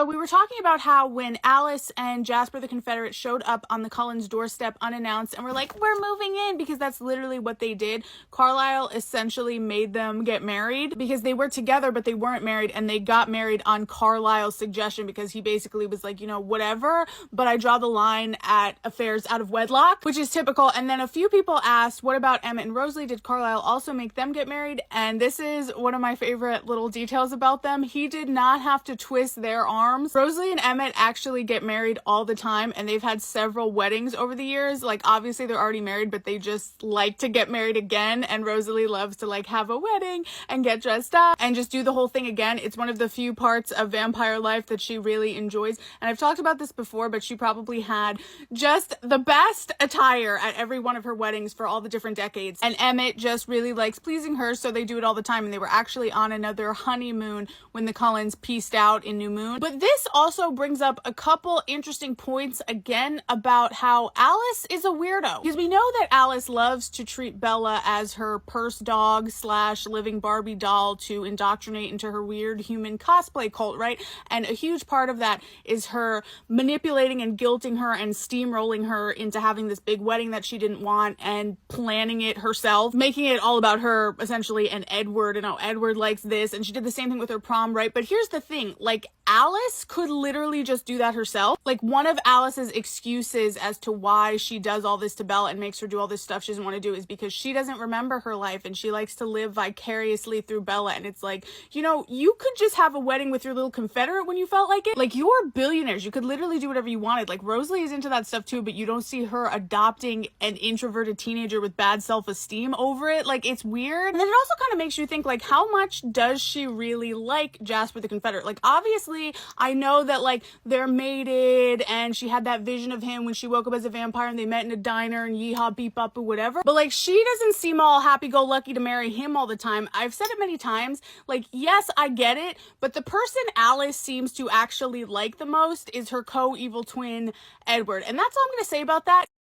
So we were talking about how when Alice and Jasper the Confederate showed up on the Cullens' doorstep unannounced and were like, we're moving in, because that's literally what they did. Carlisle essentially made them get married because they were together, but they weren't married, and they got married on Carlisle's suggestion because he basically was like, you know, whatever, but I draw the line at affairs out of wedlock, which is typical. And then a few people asked, what about Emmett and Rosalie? Did Carlisle also make them get married? And this is one of my favorite little details about them. He did not have to twist their arms. Rosalie and Emmett actually get married all the time, and they've had several weddings over the years. Like, obviously they're already married, but they just like to get married again. And Rosalie loves to like have a wedding and get dressed up and just do the whole thing again. It's one of the few parts of vampire life that she really enjoys. And I've talked about this before, but she probably had just the best attire at every one of her weddings for all the different decades. And Emmett just really likes pleasing her, so they do it all the time. And they were actually on another honeymoon when the Cullens pieced out in New Moon. But this also brings up a couple interesting points again about how Alice is a weirdo. Because we know that Alice loves to treat Bella as her purse dog / living Barbie doll to indoctrinate into her weird human cosplay cult, right? And a huge part of that is her manipulating and guilting her and steamrolling her into having this big wedding that she didn't want and planning it herself, making it all about her essentially and Edward, and how Edward likes this. And she did the same thing with her prom, right? But here's the thing, like, Alice could literally just do that herself. Like, one of Alice's excuses as to why she does all this to Bella and makes her do all this stuff she doesn't want to do is because she doesn't remember her life and she likes to live vicariously through Bella. And it's like, you know, you could just have a wedding with your little Confederate when you felt like it. Like, you're billionaires. You could literally do whatever you wanted. Like, Rosalie is into that stuff too, but you don't see her adopting an introverted teenager with bad self-esteem over it. Like, it's weird. And then it also kind of makes you think, like, how much does she really like Jasper the Confederate? Like, obviously, I know that, like, they're mated and she had that vision of him when she woke up as a vampire and they met in a diner and yeehaw, beep up, or whatever. But, like, she doesn't seem all happy-go-lucky to marry him all the time. I've said it many times, like, yes, I get it, but the person Alice seems to actually like the most is her co-evil twin, Edward. And that's all I'm going to say about that.